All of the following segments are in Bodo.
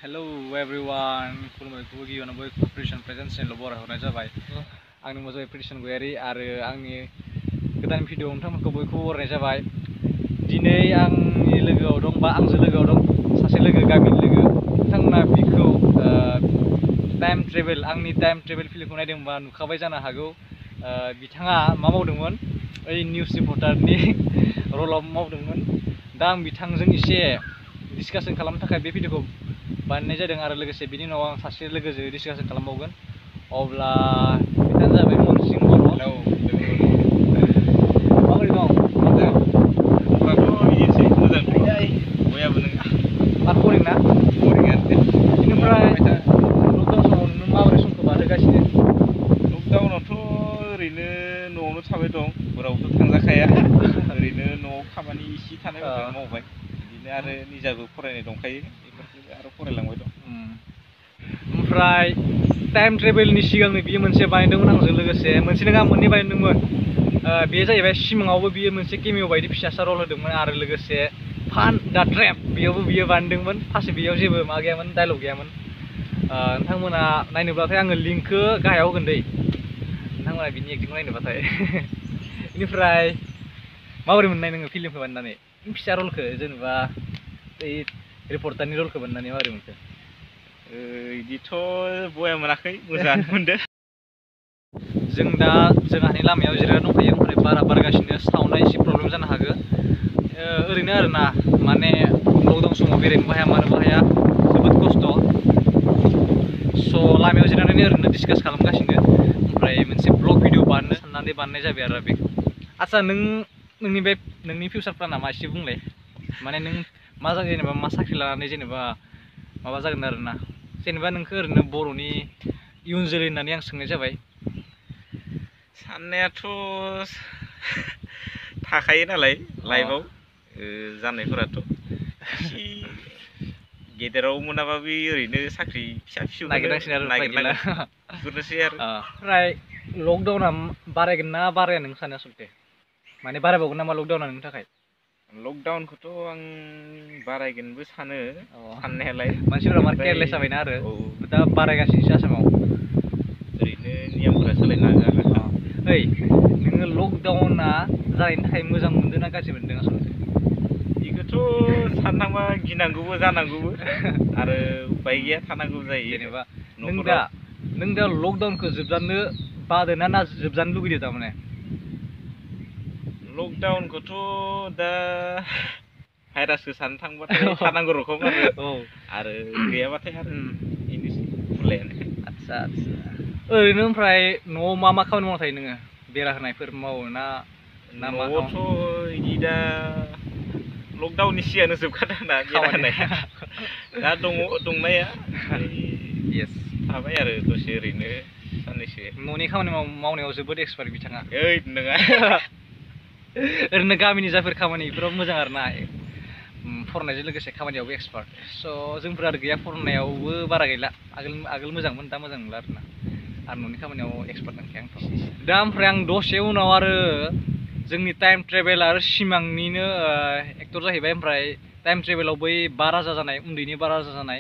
Hello everyone, खुलुमबाय गिबियावनो बयखौबो प्रिसन प्रेजेन्ट चेनेलाव बरायहरनाय जाबाय। आंनि मुङा जाबाय प्रिसन गयारि आरो आंनि गोदान भिडिअ नोंथांमोनखौ बयखौबो बरायनाय जाबाय। दिनै आंनि लोगोआव दं बा आंजों लोगोआव दं सासे लोगो गामिनि लोगो। बिथांमोना बिखौ टाइम ट्रेभेल आंनि टाइम ट्रेभेल फिल्मखौ नायदोंबा नुखाबाय जानो हागौ। बिथाङा मा मावदोंमोन ओइ निउस रिपर्टारनि रलाव मावदोंमोन। दा आं बिथांजों एसे डिसकासन खालामनो थाखाय बे भिडिअखौ बानायनाय जादों आरो लोगोसे बिनि उनाव आं सासे लोगोजों डिसकासन खालामबावगोन। अब्ला बिथाङा जाबाय मनसिं बर'। माबोरै दं? बिदिनोसै मोजां बयाबो नोङा मा खौरां ना? बेनिफ्राय लकडाउन समाव नों माबोरै समखौ बारहोगासिनो? लकडाउनावथ' ओरैनो न'आवनो थाबाय दं, जेरावबोथ' थांजाखाया। ओरैनो न'आव खामानि इसे थानायफोरखौनो मावबाय। बिदिनो आरो निजाबो फरायनाय दंखायो, बेफोरखौनो आरो फरायलांबाय दं। ओमफ्राय टाइम ट्रेभेलनि सिगांनो बियो मोनसे बानायदोंमोन आंजों लोगोसे, मोनसे नङा मोननै बानायदोंमोन। बेयो जाहैबाय सिमाङावबो बियो मोनसे केमिअ बायदि फिसासा रल होदोंमोन आरो लोगोसे फान दा ट्रेप बेयावबो बियो बानायदोंमोन। फार्स्ट बेयाव जेबो माबा गैयामोन, डायलग गैयामोन। नोंथांमोना नायनोब्लाथाय आङो लिंकखौ गाहायाव होगोन दै, नोंथांमोना बिनि एक्टिंखौ नायनोबाथाय। बेनिफ्राय माबोरै मोननाय नोङो फिल्मखौ बानायनानै? फिसा रलखौ जेनेबा ओइ रिपर्टारनि रलखौ बानायनानै माबोरै मोनखो? बिदिथ' बया मोनाखै, मोजाङानो मोनदों। जों दा जोंहानि लामायाव जिरायना दंखायो, ओमफ्राय बारा बारगासिनो, साउन्डआ एसे प्रब्लेम जानो हागौ। ओरैनो आरोना, माने लकडाउन समाव बेरायनोबो हाया मानोबो हाया, जोबोद खस्थ'। स' लामायाव जिरायनानै ओरैनो डिसकास खालामगासिनो, ओमफ्राय मोनसे ब्लग भिडिअ बानायनो साननानै बानायनाय जाबाय आरो बेखौ। आदसा नोंनि फिउचार प्लाना मा एसे बुंलाय? माने नों मा जागोन जेनेबा, मा साख्रि लानानै जेनेबा माबा जागोन आरोना, जेनेबा नोंखौ ओरैनो बर'नि इयुन जोलै होननानै आं सोंनाय जाबाय। साननायाथ' थाखायो नालाय लाइफआव जानायफोराथ' एसे गेदेराव मोनाबाबो ओरैनो साख्रि फिसा फिसौ नागिरनांसिगोन आरो बेफोरनोसै आरो। ओमफ्राय लकडाउना बारायगोन ना बाराया नों सानो आसलथे? माने बारायबावगोन नामा लकडाउना नोंनि थाखाय? लकडाउनखौथ' आं बारायगोनबो सानो साननायालाय। मानसिफोरा मार केयारलेस जाबायना आरो दा बारायगासिनोसो आसामाव। ओरैनो नियमफोरा सोलायनो हागौ आरो। ओइ नोङो लकडाउना जानायनि थाखाय मोजां मोनदों ना गाज्रि मोनदों आसलथे? बेखौथ' साननांबा गिनांगौबो जानांगौबो आरो उपाय गैया, थानांगौ जायो। जेनेबा नों दा लकडाउनखौ जोबजानो बादों ना जोबजानो लुगैदो थारमाने? लकडाउनखौथ' दा भाइरासखौ साननो थांबाथाय थानांगौ रखम आरो गैयाबाथाय आरो बेनोसै खुलायानो। आदसा ओरैनो ओमफ्राय न'आव मा मा खामानि मावना थायो नोङो? बेरा होनायफोर मावो ना न'आवथ' बिदि दा लकडाउननि सिगांनो जोबखादों ना बेरा होनाया। दा दङ दंनाया, थाबाय आरो दसे ओरैनो साननैसो। न'नि खामानि मावनायाव जोबोद एक्सपार्ट बिथाङा। ओइ नङा, ओरैनो गामिनि जायफोर खामानि बेफोराव मोजां आरोना, फरायनायजों लोगोसे खामानियावबो एक्सपार्ट। स' जोंफोर आरो गैया, फरायनायावबो बारा गैला। आगोल मोजांमोन, दा मोजां नंला आरोना। आरो न'नि खामानियाव एक्सपार्ट नंखाया आंथ'। दा ओमफ्राय आं दसे उनाव आरो जोंनि टाइम ट्रेभेल आरो सिमांनिनो एक्टर जाहैबाय। ओमफ्राय टाइम ट्रेभेलाव बै 5 राजा जानाय, उन्दैनि 5 राजा जानाय,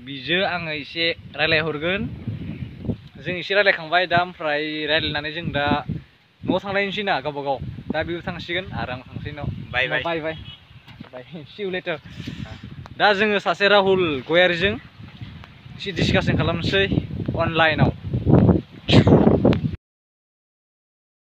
बिजों आङो एसे रायज्लायहरगोन। जों एसे रायज्लायखांबाय दा, ओमफ्राय रायज्लायनानै जों दा न'आव थांलायनोसै ना गावबा गाव। दा बेबो थांसिगोन आरो आं थांसै न'। बाय सि इउ लेटार। दा जोङो सासे राहुल गयारिजों एसे डिसकासन खालामनोसै अनलाइनाव।